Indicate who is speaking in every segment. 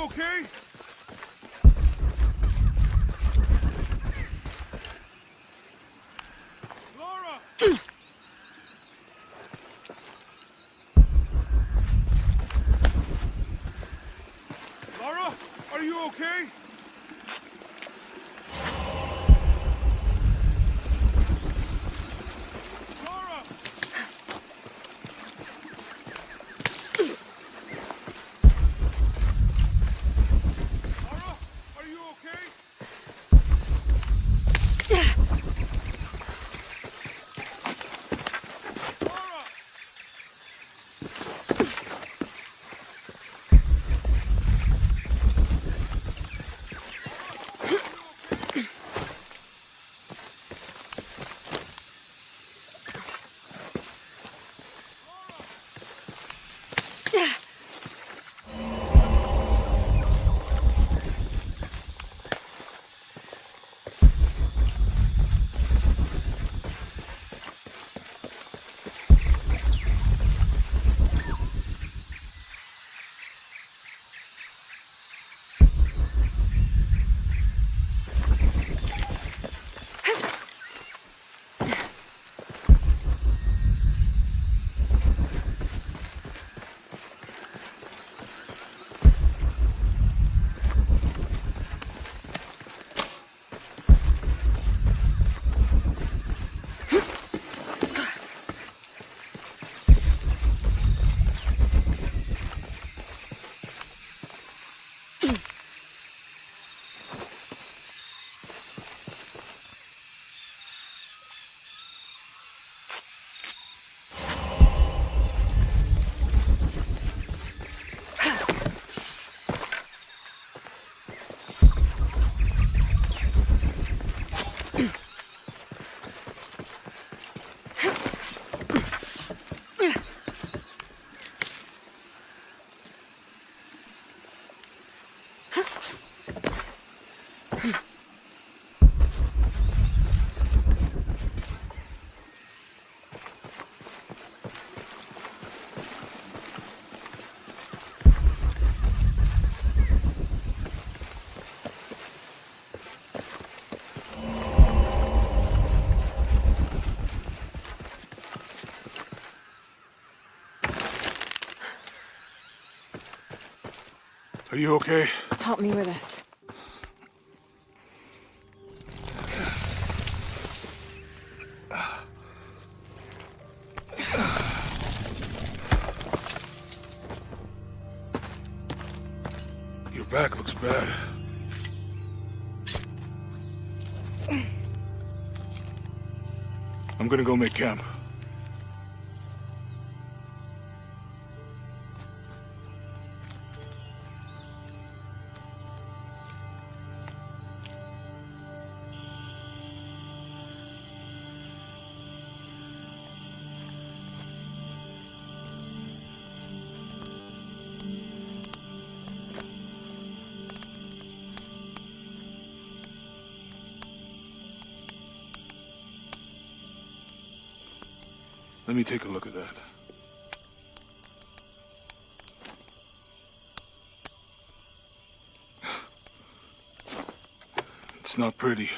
Speaker 1: you okay? Laura! Laura, are you okay? Laura! Laura, are you okay? Laura! Are you okay?
Speaker 2: Help me with this.
Speaker 1: Your back looks bad. I'm gonna go make camp. Let me take a look at that. It's not pretty.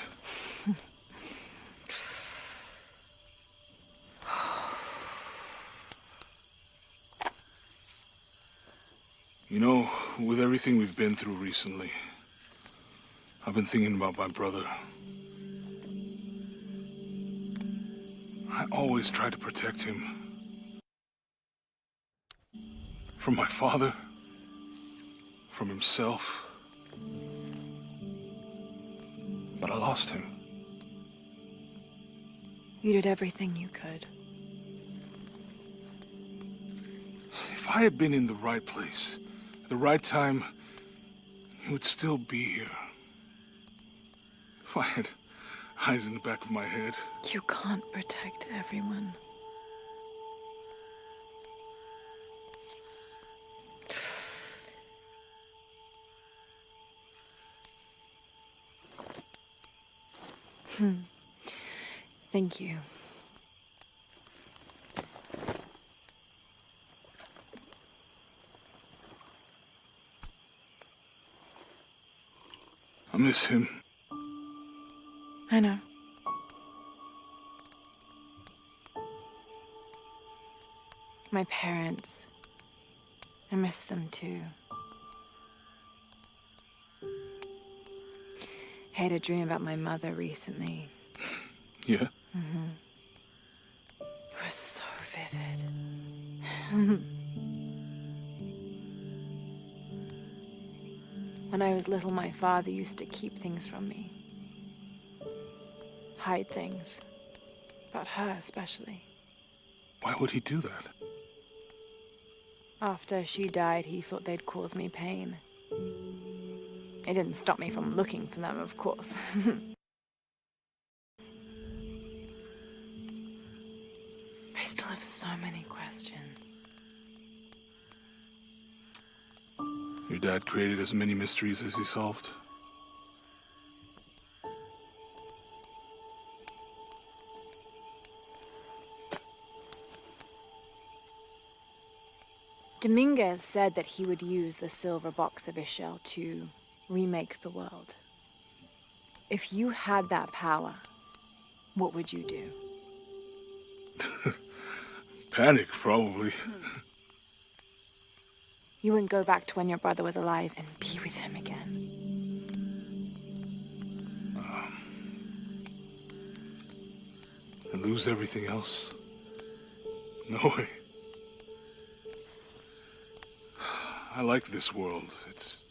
Speaker 1: You know, with everything we've been through recently, I've been thinking about my brother. I always tried to protect him. From my father. From himself. But I lost him.
Speaker 2: You did everything you could.
Speaker 1: If I had been in the right place, at the right time, he would still be here. If I had eyes in the back of my head.
Speaker 2: You can't protect everyone. Thank you.
Speaker 1: I miss him.
Speaker 2: I know. My parents. I miss them too. I had a dream about my mother recently.
Speaker 1: Yeah?
Speaker 2: It was so vivid. When I was little, my father used to keep things from me. Hide things. About her, especially.
Speaker 1: Why would he do that?
Speaker 2: After she died, he thought they'd cause me pain. It didn't stop me from looking for them, of course. I still have so many questions.
Speaker 1: Your dad created as many mysteries as he solved.
Speaker 2: Dominguez said that he would use the silver box of Ishel to remake the world. If you had that power, what would you do?
Speaker 1: Panic, probably.
Speaker 2: You wouldn't go back to when your brother was alive and be with him again.
Speaker 1: And lose everything else? No way. I like this world. It's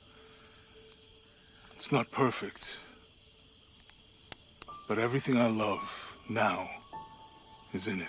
Speaker 1: not perfect. But everything I love now is in it.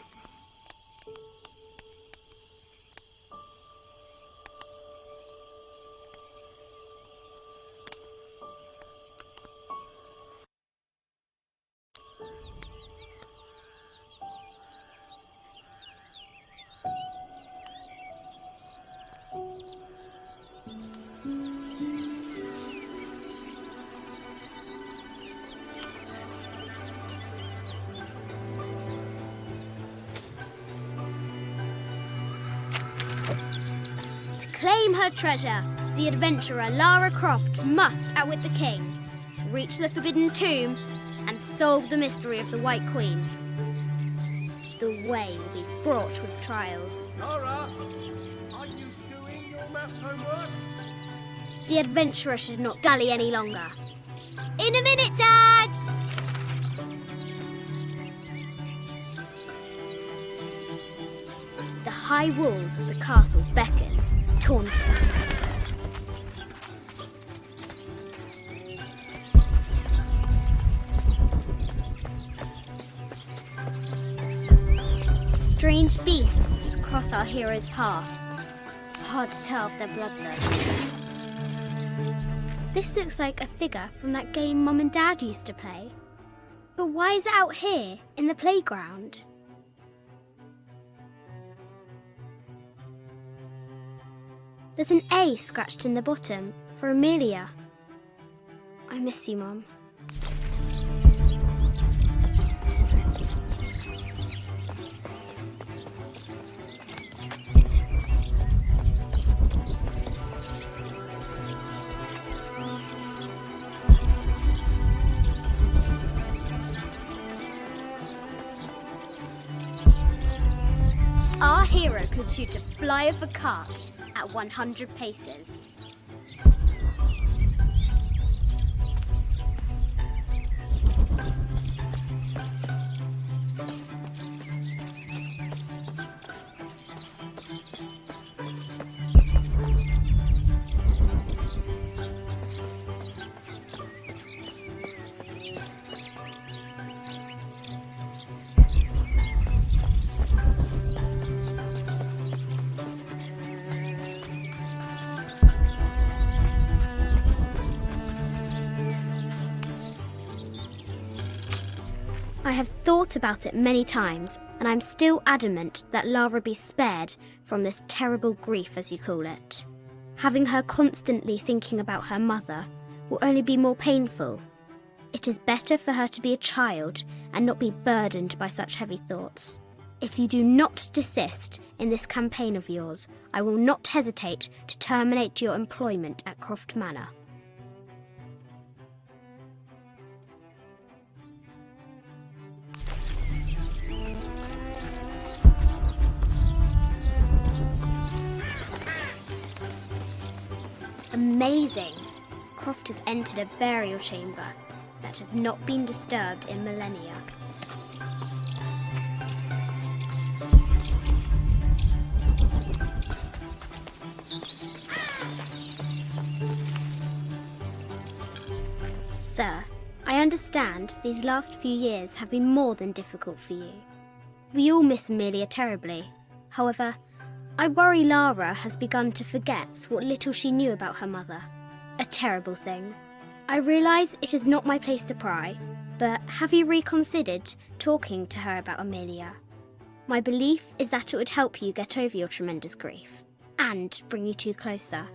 Speaker 3: To claim her treasure, the adventurer Lara Croft must outwit the king, reach the forbidden tomb, and solve the mystery of the White Queen. The way will be fraught with trials.
Speaker 4: Lara, are you doing your maths homework?
Speaker 3: The adventurer should not dally any longer. In a minute, Dad! The high walls of the castle beckon, taunting. Strange beasts cross our hero's path. Hard to tell if they're bloodless. This looks like a figure from that game Mum and Dad used to play. But why is it out here, in the playground? There's an A scratched in the bottom for Amelia. I miss you, Mum. Our hero could shoot a fly of a cart at 100 paces. I have thought about it many times, and I'm still adamant that Lara be spared from this terrible grief, as you call it. Having her constantly thinking about her mother will only be more painful. It is better for her to be a child and not be burdened by such heavy thoughts. If you do not desist in this campaign of yours, I will not hesitate to terminate your employment at Croft Manor. Amazing! Croft has entered a burial chamber that has not been disturbed in millennia. Sir, I understand these last few years have been more than difficult for you. We all miss Amelia terribly. However, I worry Lara has begun to forget what little she knew about her mother. A terrible thing. I realise it is not my place to pry, but have you reconsidered talking to her about Amelia? My belief is that it would help you get over your tremendous grief, and bring you two closer.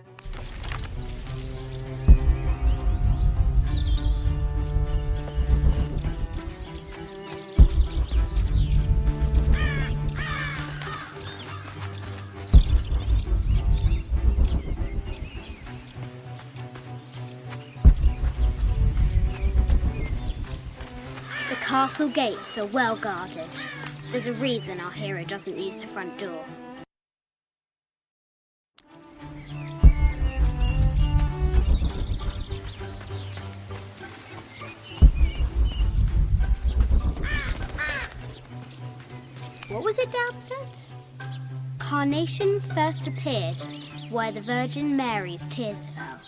Speaker 3: The castle gates are well guarded. There's a reason our hero doesn't use the front door. What was it Dad said? Carnations first appeared where the Virgin Mary's tears fell.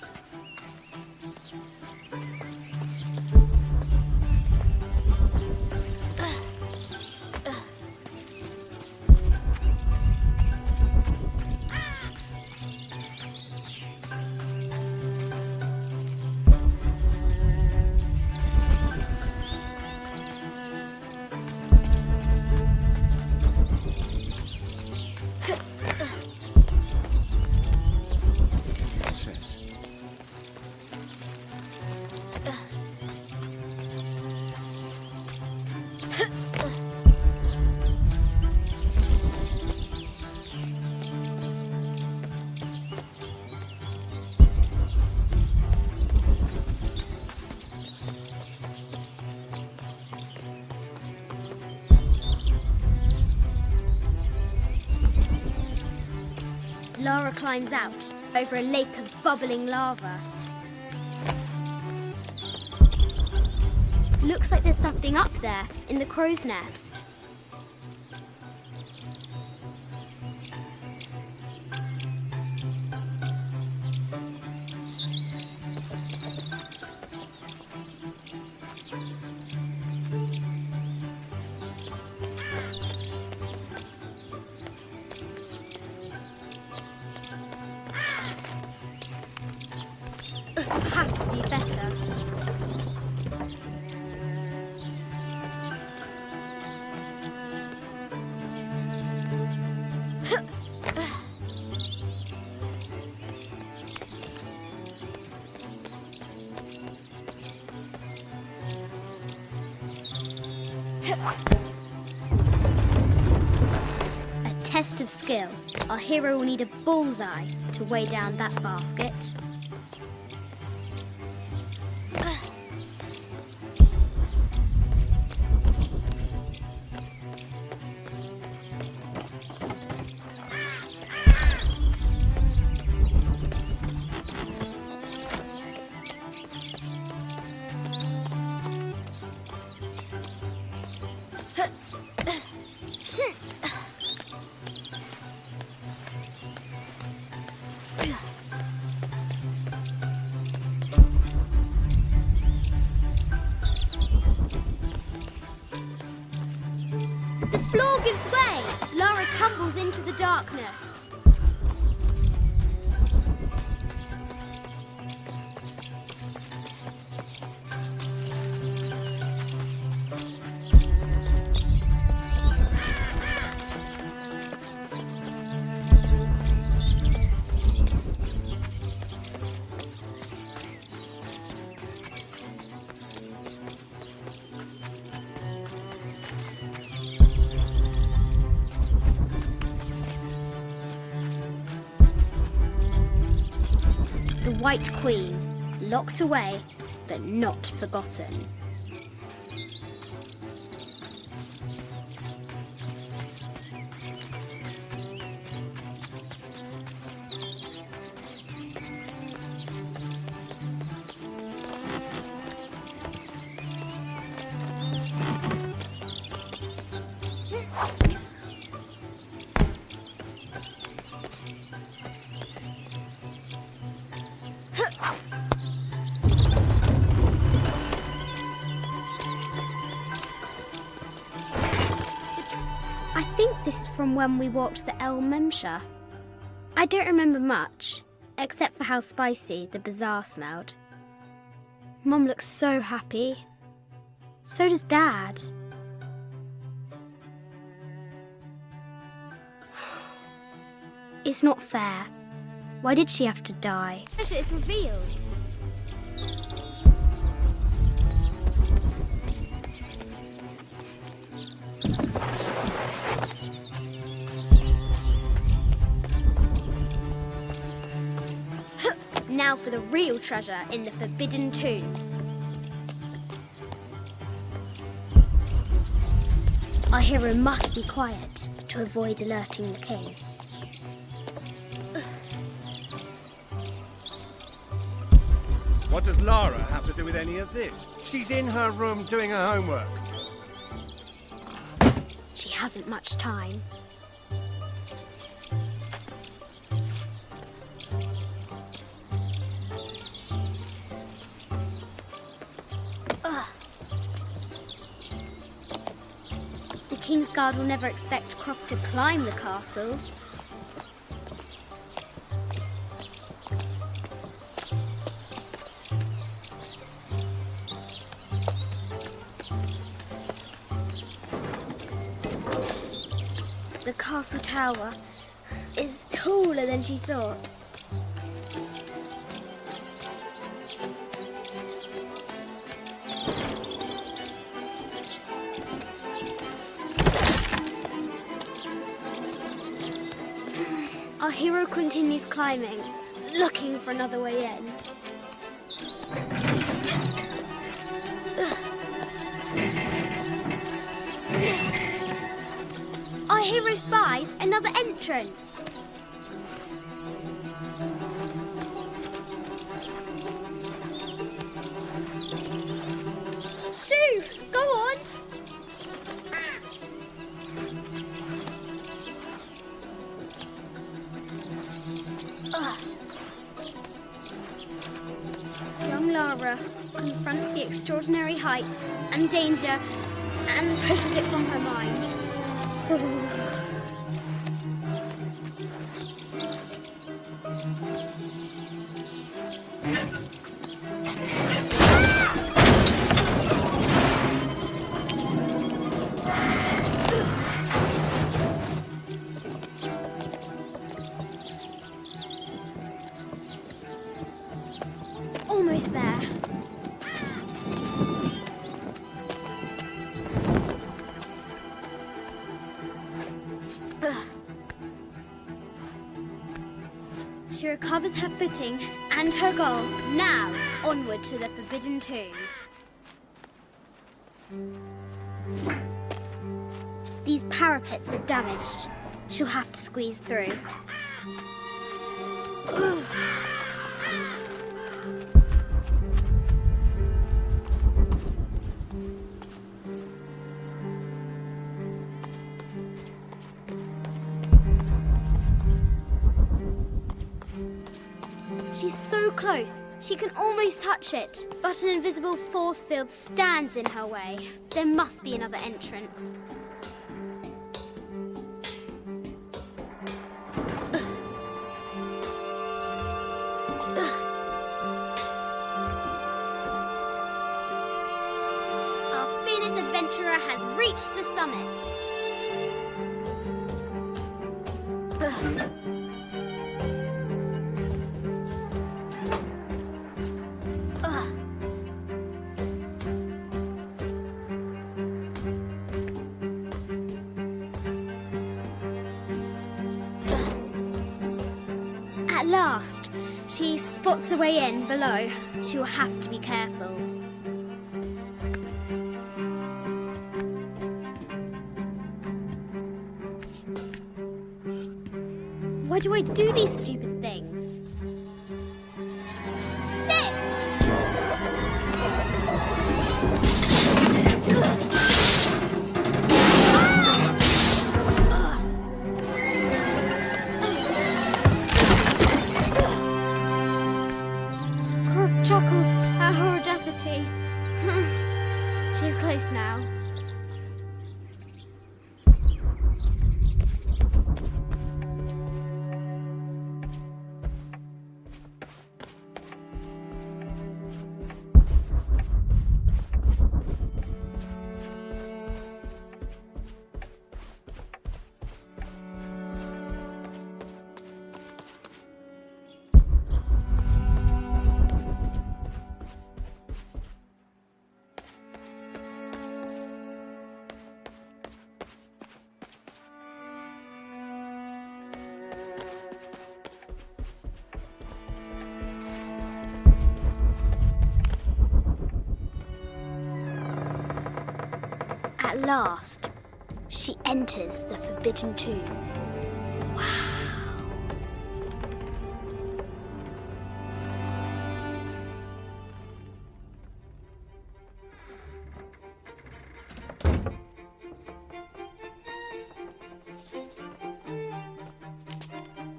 Speaker 3: Lara climbs out over a lake of bubbling lava. Looks like there's something up there in the crow's nest. Have to do better. A test of skill. Our hero will need a bullseye to weigh down that basket. The floor gives way. Lara tumbles into the darkness. The White Queen, locked away, but not forgotten. This is from when we walked the El Memsha. I don't remember much, except for how spicy the bazaar smelled. Mum looks so happy. So does Dad. It's not fair. Why did she have to die? It's revealed. Now for the real treasure in the Forbidden Tomb. Our hero must be quiet to avoid alerting the king.
Speaker 4: What does Lara have to do with any of this? She's in her room doing her homework.
Speaker 3: She hasn't much time. The King's Guard will never expect Croft to climb the castle. The castle tower is taller than she thought. Our hero continues climbing, looking for another way in. Our hero spies another entrance. Shoo! Go on! Young Lara confronts the extraordinary height and danger and pushes it from her mind. Almost there. She recovers her footing and her goal. Now, onward to the Forbidden Tomb. These parapets are damaged. She'll have to squeeze through. She's so close, she can almost touch it, but an invisible force field stands in her way. There must be another entrance. Our fearless adventurer has reached the summit. At last, she spots a way in below. She will have to be careful. Why do I do these stupid things? Sit! Croft chuckles at her audacity. She's close now. At last, she enters the Forbidden Tomb. Wow.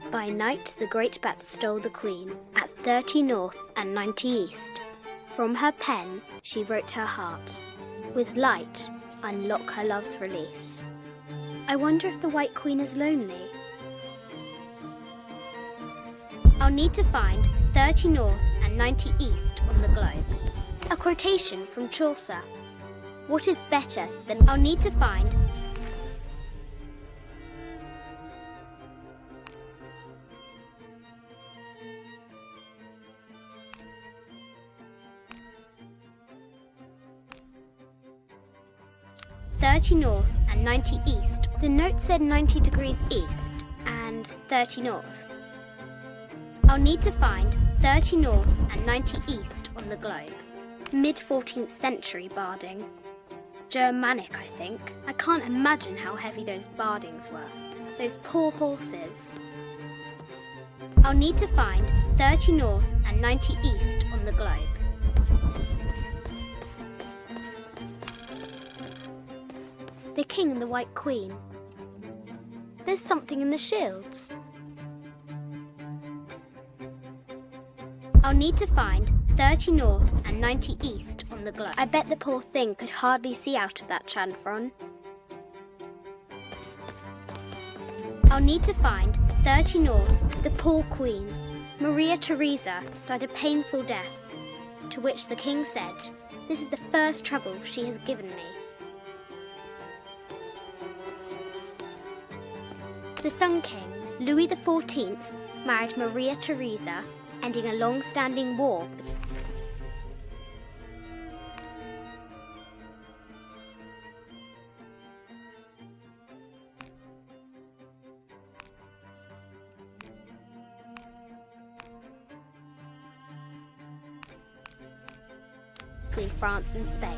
Speaker 3: By night, the great bat stole the queen at 30 north and 90 east. From her pen, she wrote her heart. With light, unlock her love's release. I wonder if the White Queen is lonely. I'll need to find 30 north and 90 east on the globe. A quotation from Chaucer. What is better than I'll need to find 30 north and 90 east. The note said 90 degrees east and 30 north. I'll need to find 30 north and 90 east on the globe. Mid-14th century barding. Germanic, I think. I can't imagine how heavy those bardings were. Those poor horses. I'll need to find 30 north and 90 east on the globe. The king and the White Queen. There's something in the shields. I'll need to find 30 north and 90 east on the globe. I bet the poor thing could hardly see out of that chanfron. I'll need to find 30 north. The poor queen, Maria Theresa, died a painful death, to which the king said, "This is the first trouble she has given me." The Sun King, Louis XIV, married Maria Theresa, ending a long-standing war. Between France and Spain.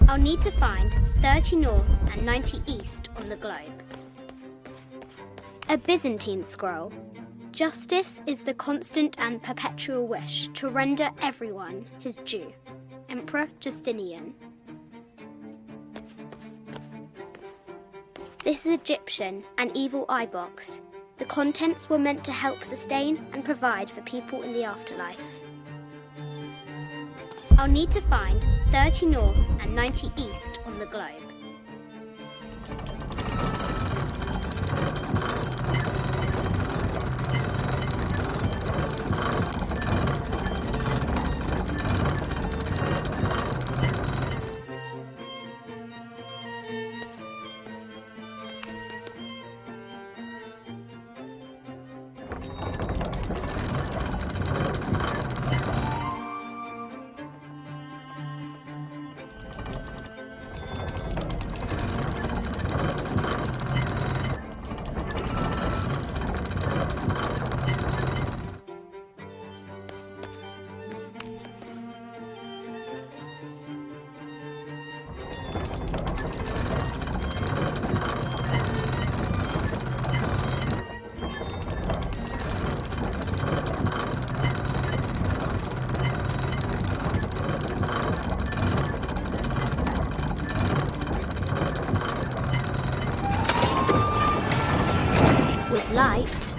Speaker 3: I'll need to find 30 north and 90 east on the globe. A Byzantine scroll. Justice is the constant and perpetual wish to render everyone his due. Emperor Justinian. This is Egyptian, an evil eye box. The contents were meant to help sustain and provide for people in the afterlife. I'll need to find 30 north and 90 east on the globe. Light,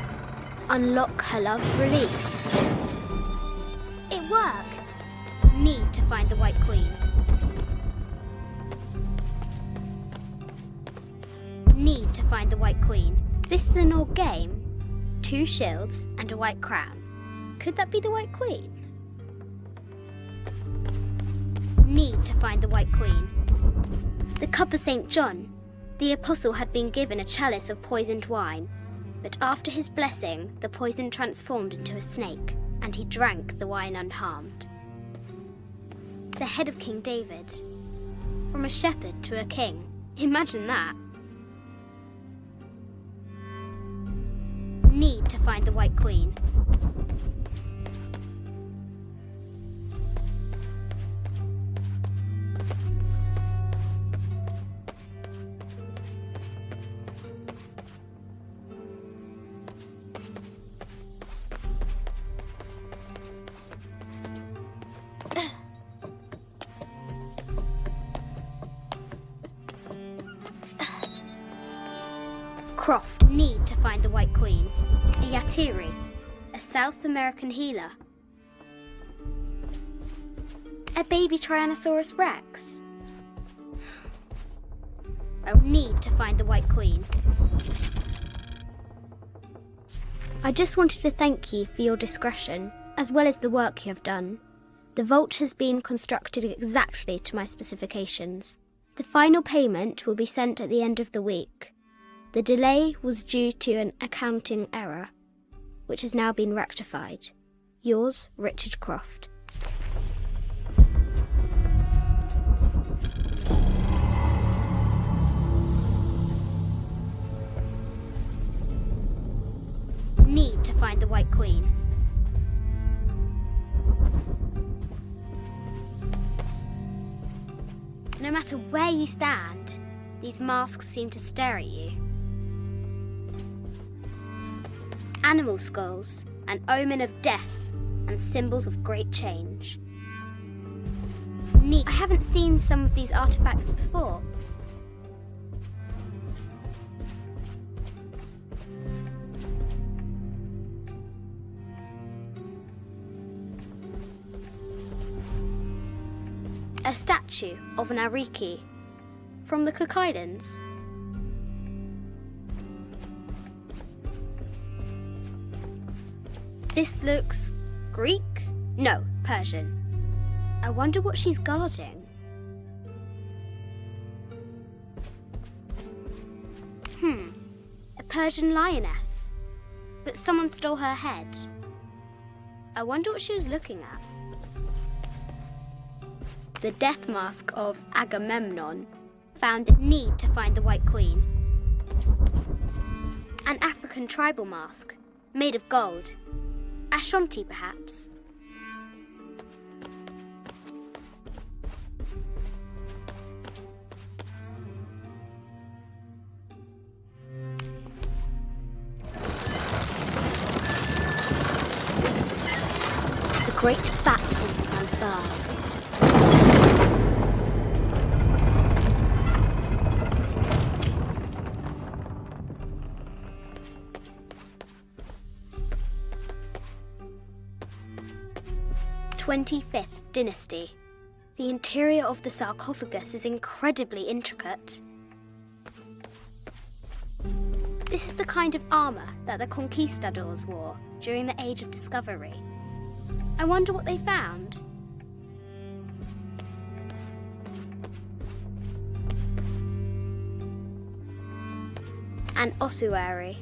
Speaker 3: unlock her love's release. It worked. Need to find the White Queen. Need to find the White Queen. This is an old game. 2 shields and a white crown. Could that be the White Queen? Need to find the White Queen. The cup of St. John. The apostle had been given a chalice of poisoned wine. But after his blessing, the poison transformed into a snake, and he drank the wine unharmed. The head of King David. From a shepherd to a king. Imagine that. Need to find the White Queen. Croft need to find the White Queen. A Yatiri, a South American healer. A baby Tyrannosaurus Rex. I need to find the White Queen. I just wanted to thank you for your discretion, as well as the work you have done. The vault has been constructed exactly to my specifications. The final payment will be sent at the end of the week. The delay was due to an accounting error, which has now been rectified. Yours, Richard Croft. Need to find the White Queen. No matter where you stand, these masks seem to stare at you. Animal skulls, an omen of death and symbols of great change. Neat. I haven't seen some of these artifacts before. A statue of an Ariki from the Cook Islands. This looks Greek? No, Persian. I wonder what she's guarding. A Persian lioness. But someone stole her head. I wonder what she was looking at. The death mask of Agamemnon. Found need to find the White Queen. An African tribal mask, made of gold. Ashanti, perhaps. The great bat swings unfurl. 25th Dynasty. The interior of the sarcophagus is incredibly intricate. This is the kind of armour that the conquistadors wore during the Age of Discovery. I wonder what they found. An ossuary.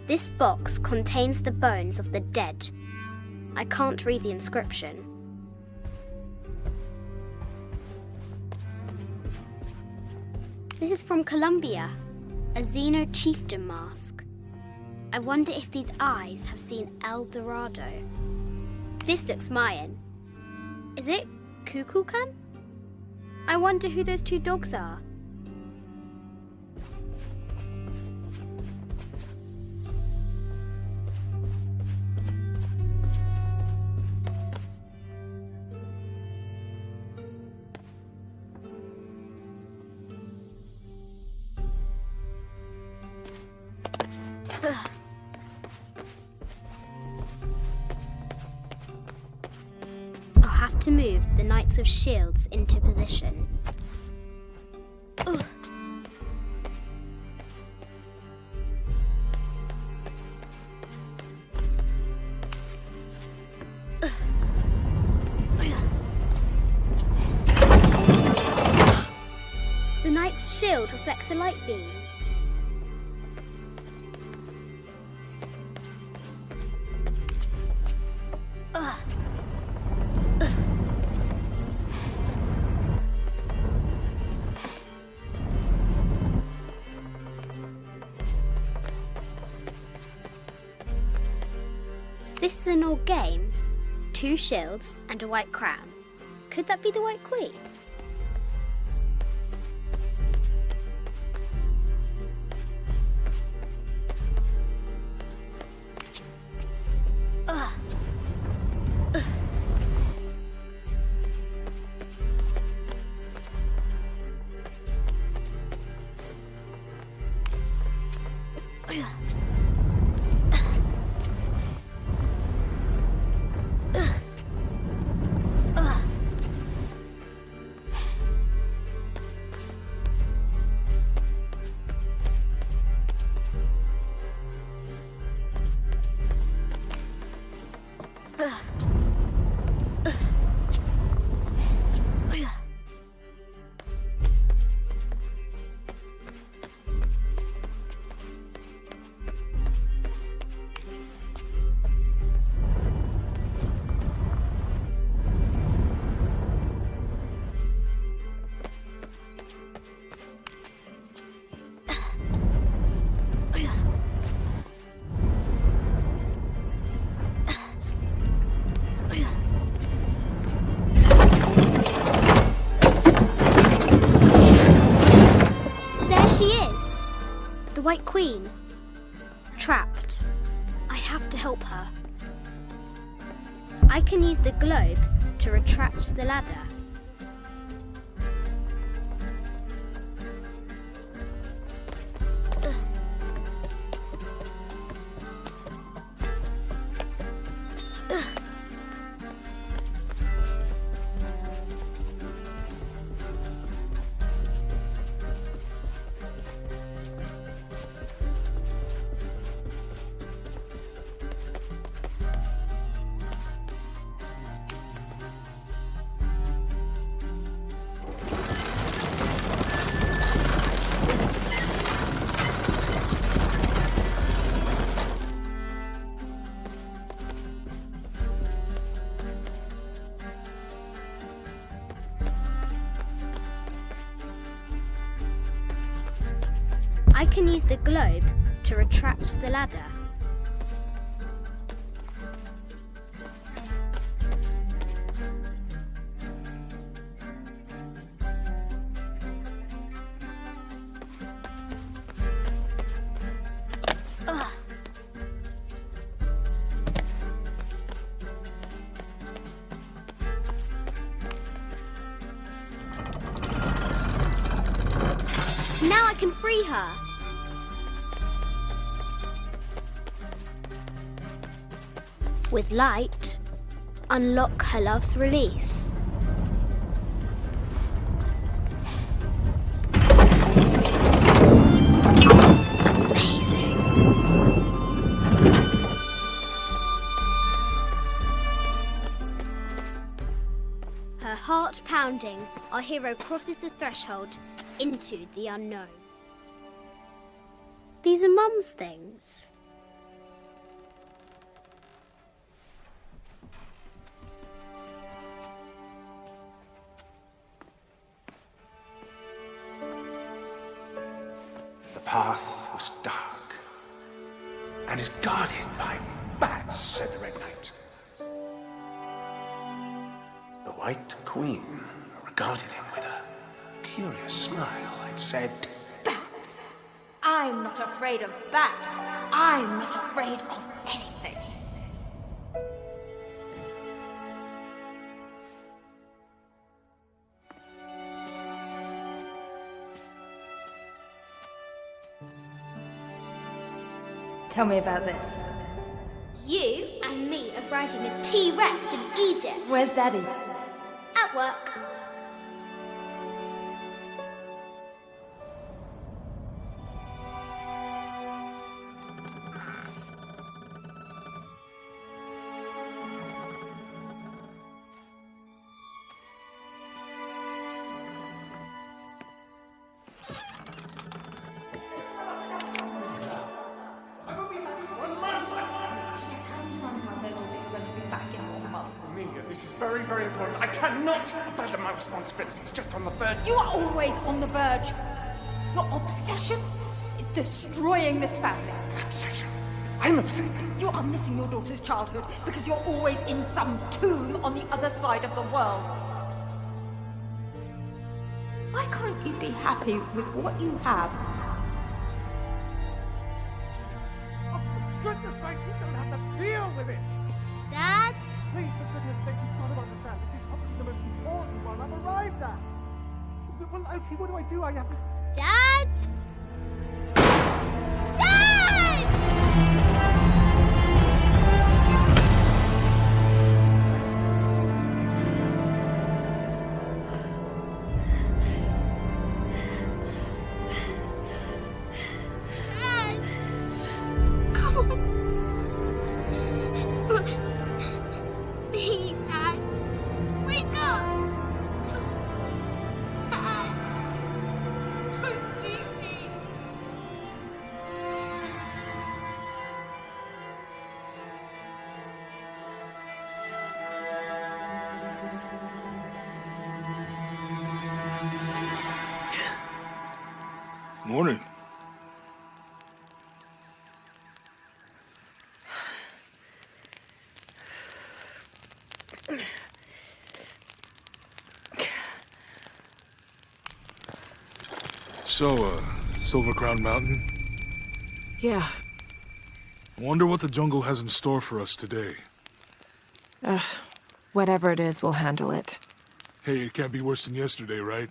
Speaker 3: This box contains the bones of the dead. I can't read the inscription. This is from Colombia, a Xeno chieftain mask. I wonder if these eyes have seen El Dorado. This looks Mayan. Is it Kukulkan? I wonder who those two dogs are. I'll have to move the Knights of Shields into position. Ugh. The Knight's shield reflects the light beam. an old game. 2 shields and a white crown. Could that be the White Queen? Ugh. Ugh. The White Queen. Trapped. I have to help her. I can use the globe to retract the ladder. I can use the globe to retract the ladder. Ugh. Now I can free her. With light, unlock her love's release. Amazing. Her heart pounding, our hero crosses the threshold into the unknown. These are Mum's things.
Speaker 5: The path was dark and is guarded by bats, said the Red Knight. The White Queen regarded him with a curious smile and said,
Speaker 6: Bats! I'm not afraid of bats. I'm not afraid of anything. Tell me about this.
Speaker 3: You and me are riding a T-Rex in Egypt.
Speaker 6: Where's Daddy?
Speaker 3: At work.
Speaker 5: This is very, very important. I cannot abandon my responsibilities just on the verge.
Speaker 6: You are always on the verge. Your obsession is destroying this family.
Speaker 5: Obsession? I'm upset.
Speaker 6: You are missing your daughter's childhood because you're always in some tomb on the other side of the world. Why can't you be happy with what you have?
Speaker 4: Oh, for goodness sake, you don't have to deal with it!
Speaker 3: Dad?
Speaker 4: Please, for goodness sake, you've got to understand. This is probably the most important one I've arrived at. Well, okay, what do I do? I have to...
Speaker 3: Dad? Dad! Dad! Come on. Please, Dad. Wake up. Dad. Don't leave me.
Speaker 1: Morning. So, Silver Crown Mountain?
Speaker 2: Yeah.
Speaker 1: Wonder what the jungle has in store for us today.
Speaker 2: Whatever it is, we'll handle it.
Speaker 1: Hey, it can't be worse than yesterday, right?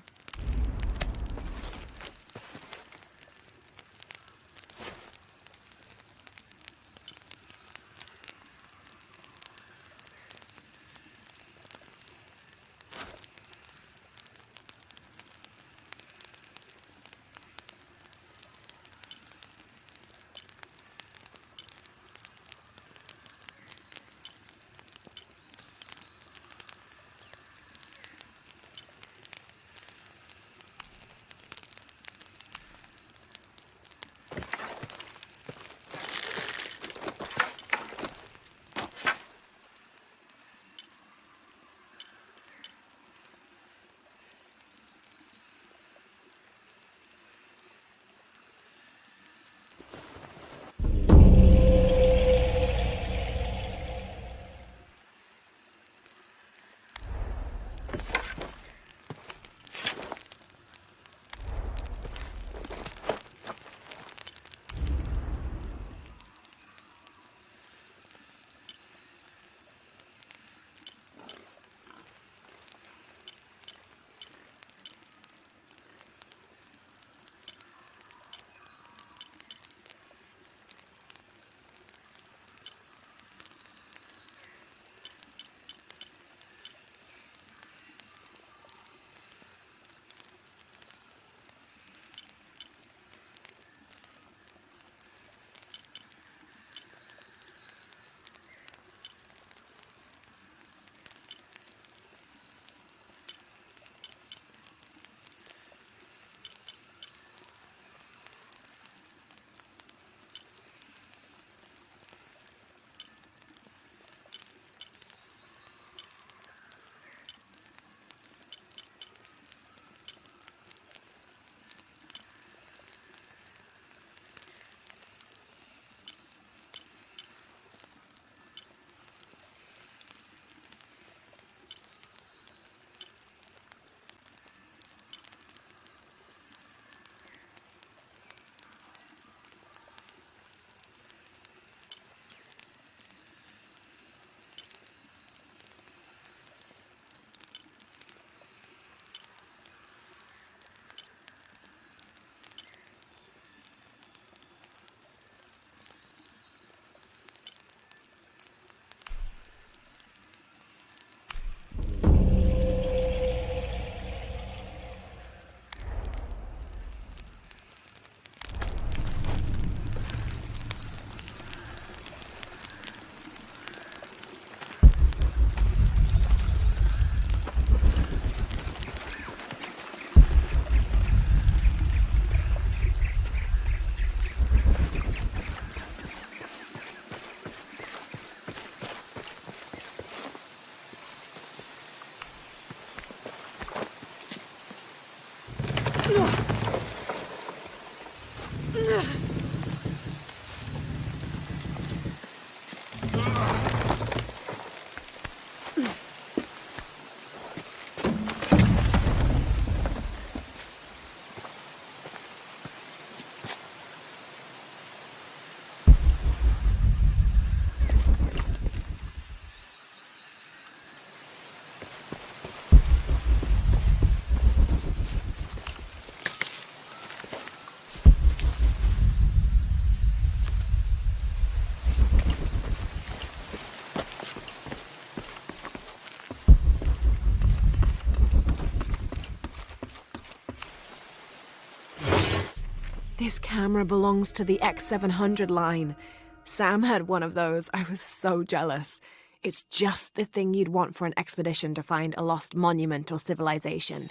Speaker 2: This camera belongs to the X700 line. Sam had one of those. I was so jealous. It's just the thing you'd want for an expedition to find a lost monument or civilization.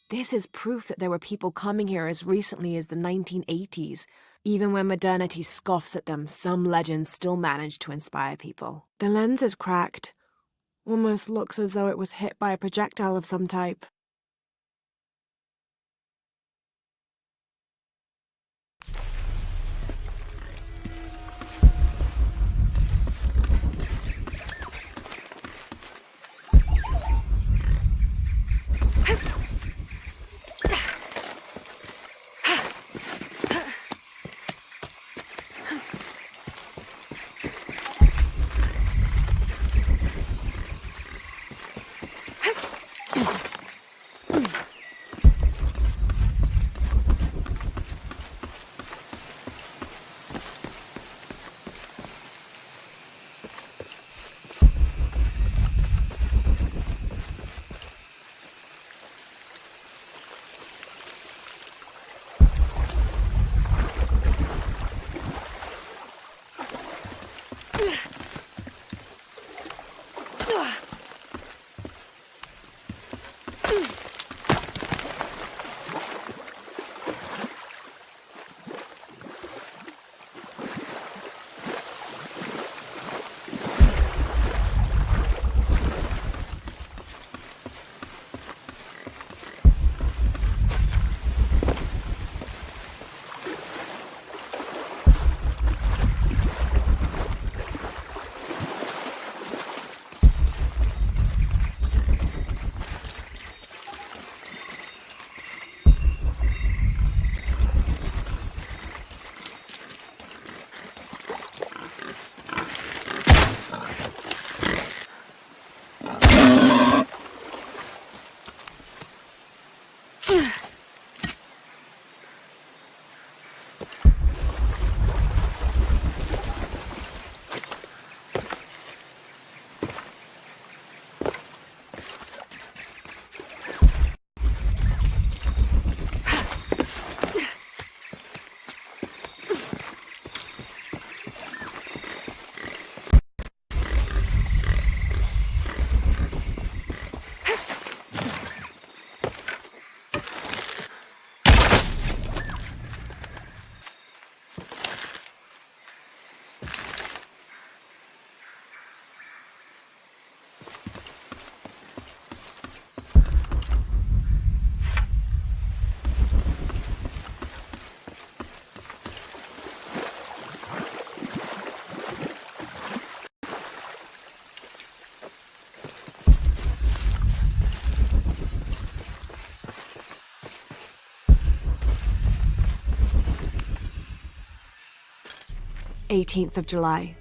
Speaker 2: This is proof that there were people coming here as recently as the 1980s. Even when modernity scoffs at them, some legends still manage to inspire people. The lens is cracked. Almost looks as though it was hit by a projectile of some type. "18th of July.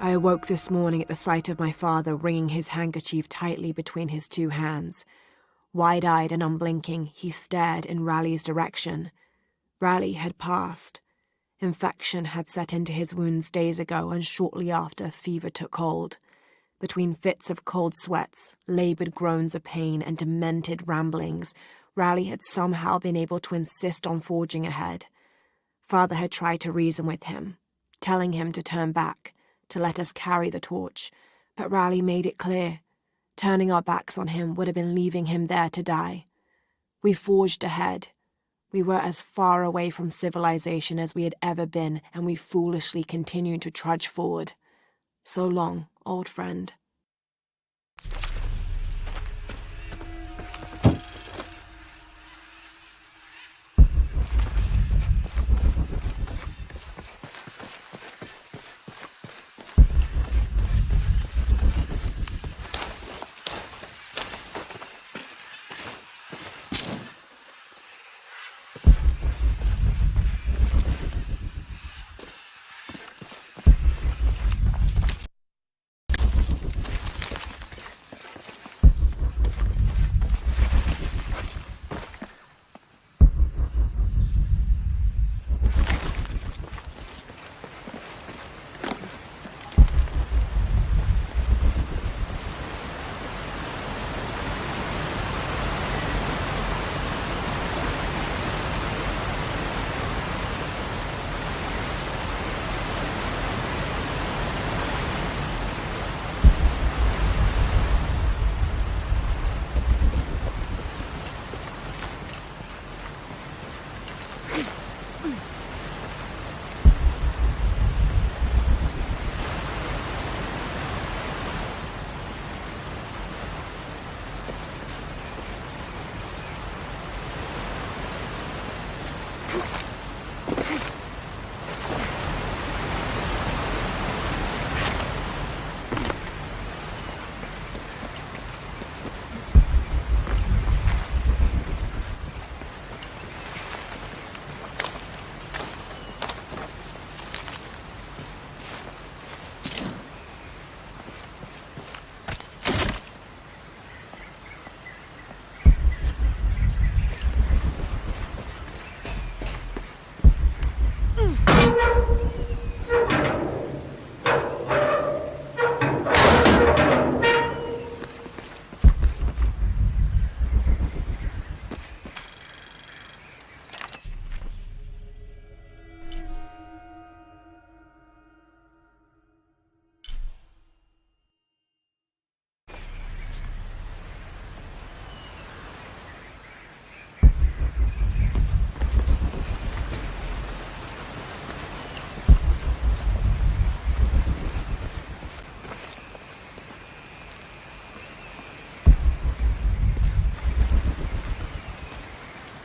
Speaker 2: I awoke this morning at the sight of my father wringing his handkerchief tightly between his two hands. Wide-eyed and unblinking, he stared in Raleigh's direction. Raleigh had passed. Infection had set into his wounds days ago, and shortly after, fever took hold. Between fits of cold sweats, laboured groans of pain, and demented ramblings, Raleigh had somehow been able to insist on forging ahead. Father had tried to reason with him, telling him to turn back, to let us carry the torch, but Raleigh made it clear. Turning our backs on him would have been leaving him there to die. We forged ahead. We were as far away from civilization as we had ever been, and we foolishly continued to trudge forward. So long, old friend.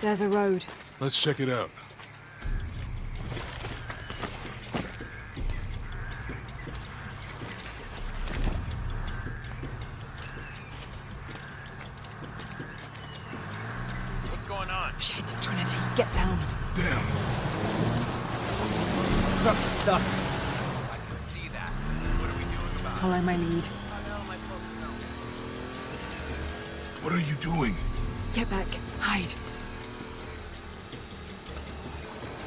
Speaker 2: There's a road.
Speaker 1: Let's check it out.
Speaker 5: What's going on?
Speaker 2: Shit, Trinity, get down.
Speaker 1: Damn.
Speaker 7: Truck's stuck.
Speaker 5: I can see that. What are we doing about it?
Speaker 2: Follow my lead.
Speaker 5: How the hell am I supposed to know?
Speaker 1: What are you doing?
Speaker 2: Get back. Hide.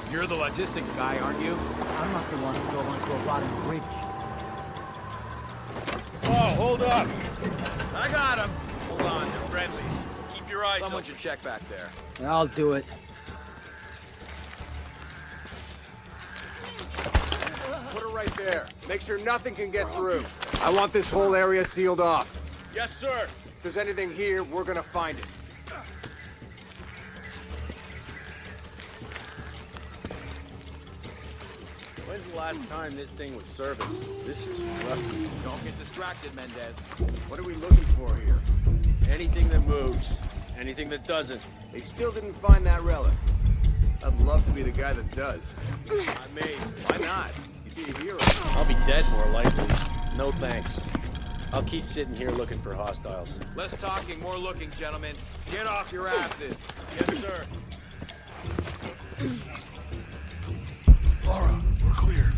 Speaker 5: You're the logistics guy, aren't you?
Speaker 7: I'm not the one who drove onto a rotten bridge.
Speaker 5: Oh, hold up! I got him! Hold on, they're friendlies. Keep your eyes Someone should check back there.
Speaker 7: I'll do it.
Speaker 8: Put her right there. Make sure nothing can get through. I want this whole area sealed off.
Speaker 5: Yes, sir!
Speaker 8: If there's anything here, we're gonna find it.
Speaker 9: When's the last time this thing was serviced? This is rusty.
Speaker 5: Don't get distracted, Mendez.
Speaker 8: What are we looking for here?
Speaker 9: Anything that moves, anything that doesn't.
Speaker 8: They still didn't find that relic. I'd love to be the guy that does.
Speaker 9: Not me.
Speaker 8: Why not? You'd be a hero.
Speaker 9: I'll be dead more likely. No thanks. I'll keep sitting here looking for hostiles.
Speaker 5: Less talking, more looking, gentlemen. Get off your asses. Yes, sir.
Speaker 1: Laura, we're clear.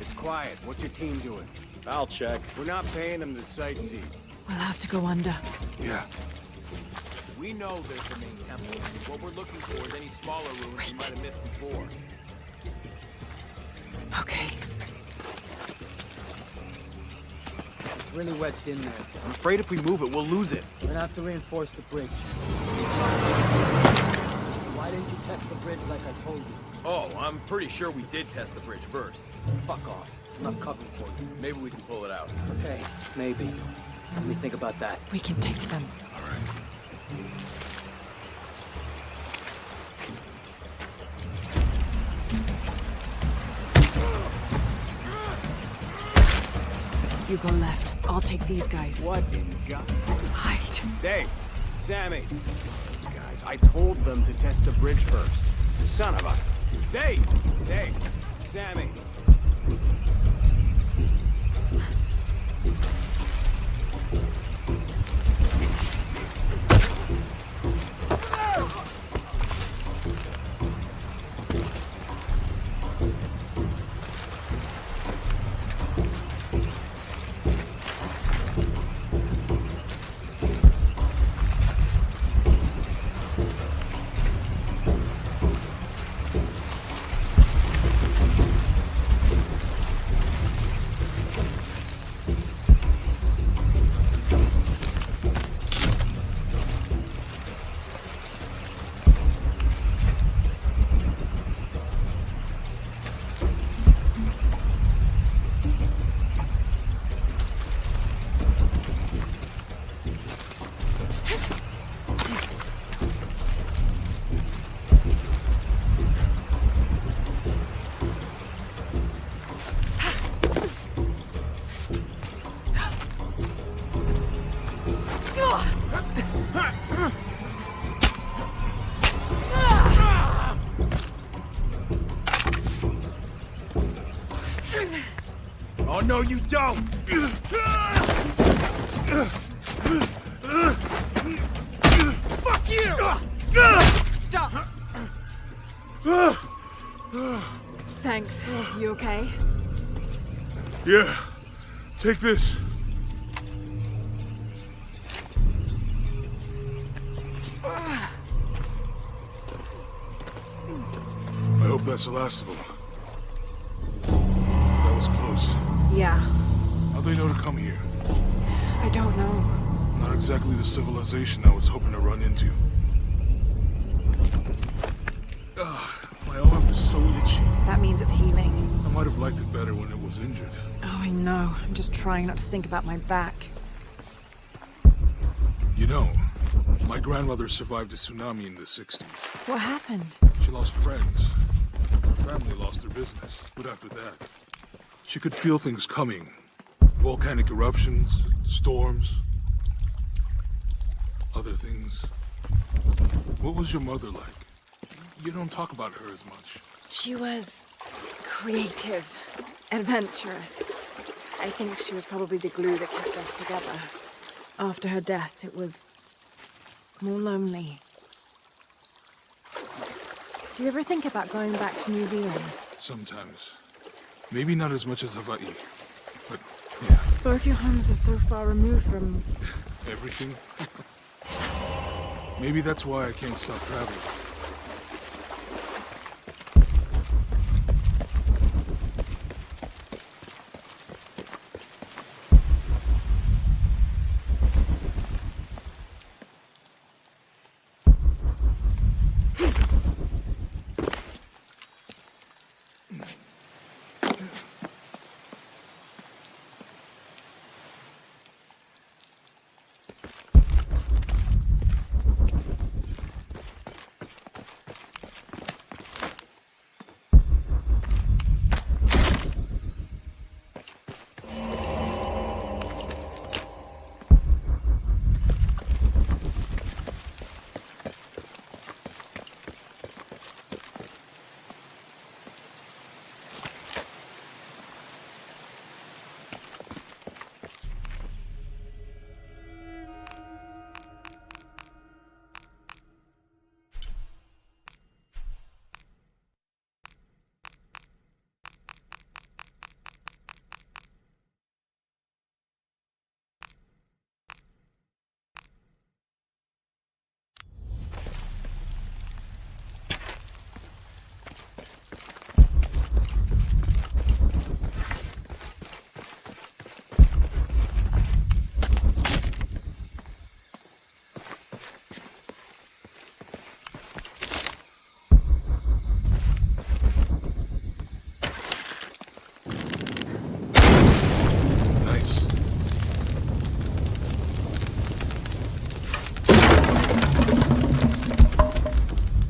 Speaker 8: It's quiet. What's your team doing?
Speaker 9: I'll check.
Speaker 8: We're not paying them to sightsee.
Speaker 2: We'll have to go under.
Speaker 1: Yeah.
Speaker 5: We know there's the main temple. What we're looking for is any smaller ruins we might have missed before.
Speaker 2: Okay.
Speaker 7: It's really wedged in there.
Speaker 5: I'm afraid if we move it, we'll lose it.
Speaker 7: We're gonna have to reinforce the bridge. Why didn't you test the bridge like I told you?
Speaker 5: Oh, I'm pretty sure we did test the bridge first.
Speaker 7: Fuck off. I'm not covering for you.
Speaker 5: Maybe we can pull it out.
Speaker 7: Okay, maybe. Let me think about that.
Speaker 2: We can take them.
Speaker 1: All right.
Speaker 2: You go left. I'll take these guys.
Speaker 8: What in God?
Speaker 2: Hide.
Speaker 8: Dave, Sammy. Guys, I told them to test the bridge first. Son of a... Dave! Sammy.
Speaker 5: Oh, no, you don't! Fuck you!
Speaker 2: Stop! Thanks. You okay?
Speaker 1: Yeah. Take this. I hope that's the last of them. That was close.
Speaker 2: Yeah.
Speaker 1: How'd they know to come here?
Speaker 2: I don't know.
Speaker 1: Not exactly the civilization I was hoping to run into. My arm is so itchy.
Speaker 2: That means it's healing.
Speaker 1: I might have liked it better when it was injured.
Speaker 2: Oh, I know. I'm just trying not to think about my back.
Speaker 1: You know, my grandmother survived a tsunami in the 60s.
Speaker 2: What happened?
Speaker 1: She lost friends. Her family lost their business. But after that, she could feel things coming. Volcanic eruptions, storms, other things. What was your mother like? You don't talk about her as much.
Speaker 2: She was creative, adventurous. I think she was probably the glue that kept us together. After her death, it was more lonely. Do you ever think about going back to New Zealand?
Speaker 1: Sometimes. Maybe not as much as Hawaii, but yeah.
Speaker 2: Both your homes are so far removed from...
Speaker 1: Everything? Maybe that's why I can't stop traveling.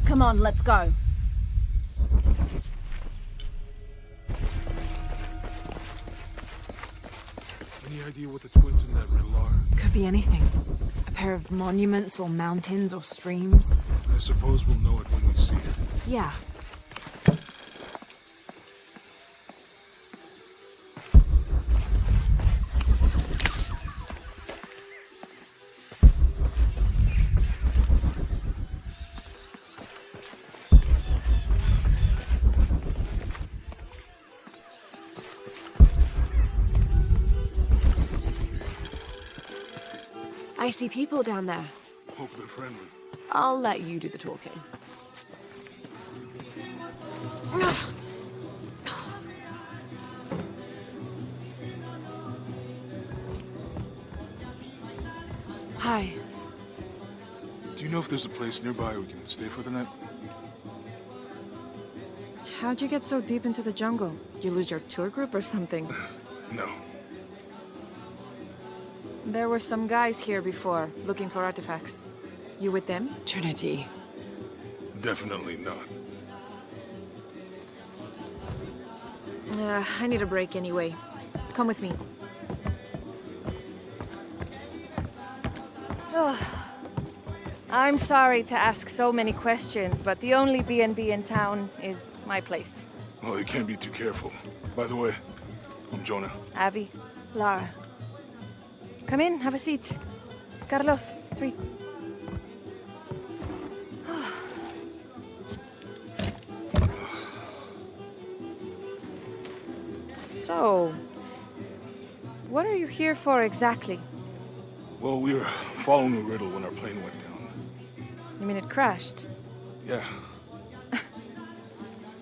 Speaker 2: Come on, let's go.
Speaker 1: Any idea what the twins in that riddle are?
Speaker 2: Could be anything. A pair of monuments or mountains or streams.
Speaker 1: I suppose we'll know it when we see it.
Speaker 2: Yeah. I see people down there.
Speaker 1: Hope they're friendly.
Speaker 2: I'll let you do the talking. Hi.
Speaker 1: Do you know if there's a place nearby we can stay for the night?
Speaker 2: How'd you get so deep into the jungle? You lose your tour group or something?
Speaker 1: No.
Speaker 2: There were some guys here before, looking for artifacts. You with them? Trinity.
Speaker 1: Definitely not.
Speaker 2: I need a break anyway. Come with me. Oh. I'm sorry to ask so many questions, but the only B&B in town is my place.
Speaker 1: Well, you can't be too careful. By the way, I'm Jonah.
Speaker 2: Abby. Lara. Come in, have a seat. Carlos, 3. So, what are you here for exactly?
Speaker 1: Well, we were following a riddle when our plane went down.
Speaker 2: You mean it crashed?
Speaker 1: Yeah.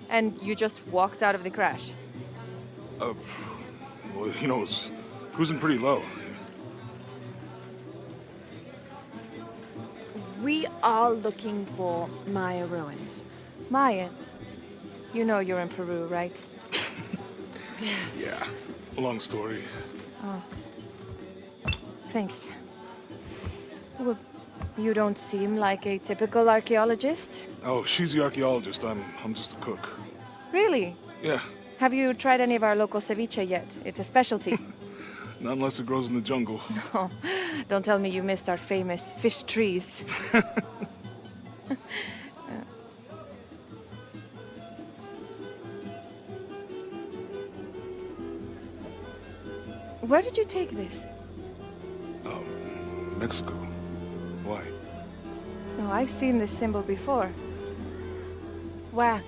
Speaker 2: And you just walked out of the crash?
Speaker 1: Well, you know, it was cruising pretty low.
Speaker 2: We are looking for Maya ruins. Maya? You know you're in Peru, right?
Speaker 1: Yeah. Long story.
Speaker 2: Oh. Thanks. Well, you don't seem like a typical archaeologist.
Speaker 1: Oh, she's the archaeologist. I'm just a cook.
Speaker 2: Really?
Speaker 1: Yeah.
Speaker 2: Have you tried any of our local ceviche yet? It's a specialty.
Speaker 1: Not unless it grows in the jungle.
Speaker 10: Oh, don't tell me you missed our famous fish trees. Where did you take this?
Speaker 1: Mexico. Why?
Speaker 10: Oh, I've seen this symbol before. Where?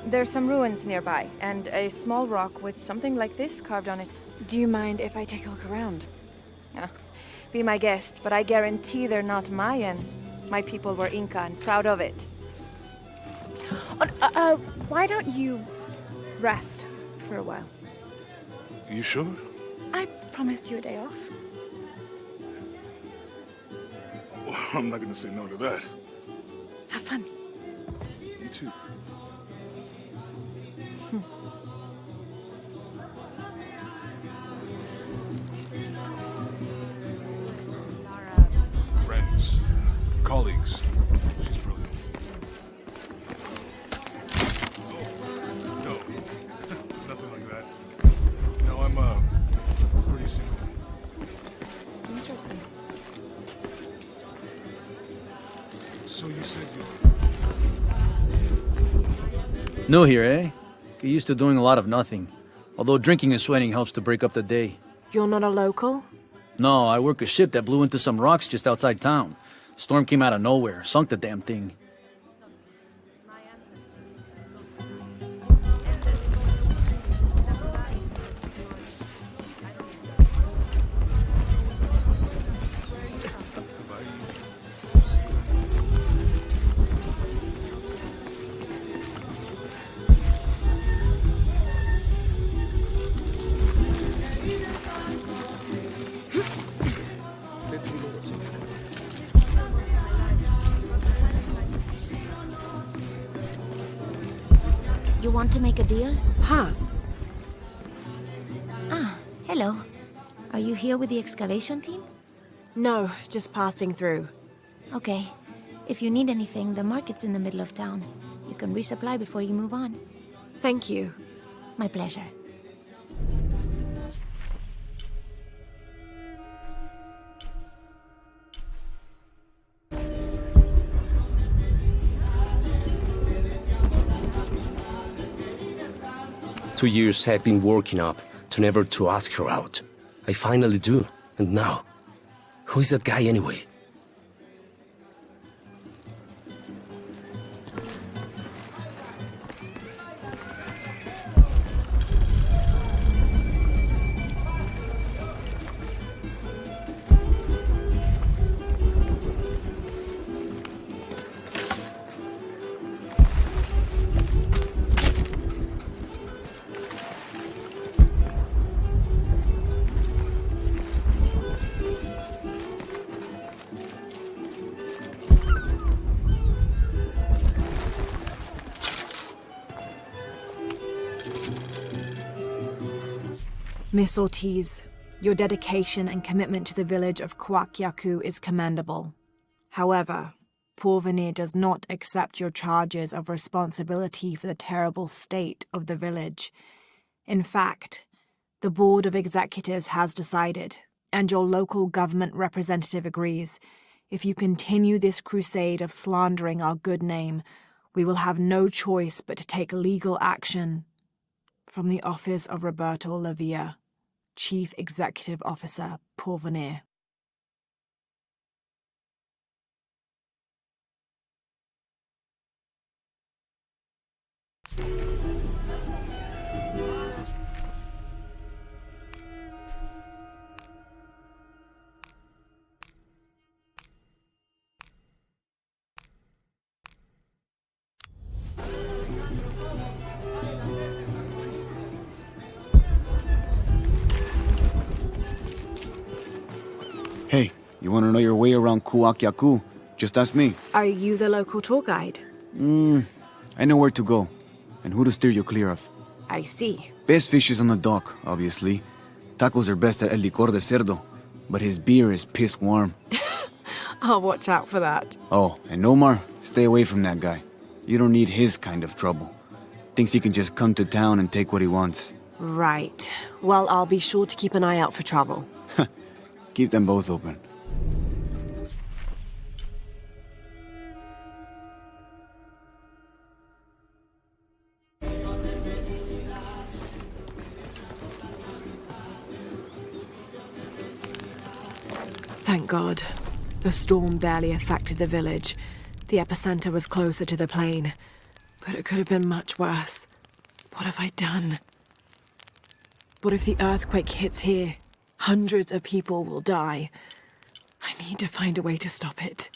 Speaker 10: There's some ruins nearby, and a small rock with something like this carved on it.
Speaker 2: Do you mind if I take a look around?
Speaker 10: Be my guest, but I guarantee they're not Mayan. My people were Inca and proud of it.
Speaker 2: Why don't you rest for a while?
Speaker 1: You sure?
Speaker 2: I promised you a day off.
Speaker 1: Well, I'm not gonna say no to that.
Speaker 2: Have fun.
Speaker 1: You too. Friends, colleagues. She's brilliant. Oh, no, nothing like that. No, I'm pretty single.
Speaker 10: Interesting.
Speaker 1: So you said you.
Speaker 7: New here, eh? Get used to doing a lot of nothing. Although drinking and sweating helps to break up the day.
Speaker 2: You're not a local?
Speaker 7: No, I work a ship that blew into some rocks just outside town. Storm came out of nowhere, sunk the damn thing.
Speaker 11: You want to make a deal?
Speaker 2: Huh.
Speaker 11: Ah, hello. Are you here with the excavation team?
Speaker 2: No, just passing through.
Speaker 11: Okay. If you need anything, the market's in the middle of town. You can resupply before you move on.
Speaker 2: Thank you.
Speaker 11: My pleasure.
Speaker 12: Two years I've been working up to never to ask her out. I finally do, and now, who is that guy anyway?
Speaker 2: Miss Ortiz, your dedication and commitment to the village of Coaquiacu is commendable. However, Porvenir does not accept your charges of responsibility for the terrible state of the village. In fact, the Board of Executives has decided, and your local government representative agrees, if you continue this crusade of slandering our good name, we will have no choice but to take legal action. From the office of Roberto Lavia, Chief Executive Officer, Porvenir.
Speaker 13: Hey, you want to know your way around Coaquiacu? Just ask me.
Speaker 2: Are you the local tour guide?
Speaker 13: I know where to go, and who to steer you clear of.
Speaker 2: I see.
Speaker 13: Best fish is on the dock, obviously. Tacos are best at El Licor de Cerdo, but his beer is piss warm.
Speaker 2: I'll watch out for that.
Speaker 13: Oh, and Omar, stay away from that guy. You don't need his kind of trouble. Thinks he can just come to town and take what he wants.
Speaker 2: Right. Well, I'll be sure to keep an eye out for trouble.
Speaker 13: Keep them both open.
Speaker 2: Thank God. The storm barely affected the village. The epicenter was closer to the plain. But it could have been much worse. What have I done? What if the earthquake hits here? Hundreds of people will die. I need to find a way to stop it.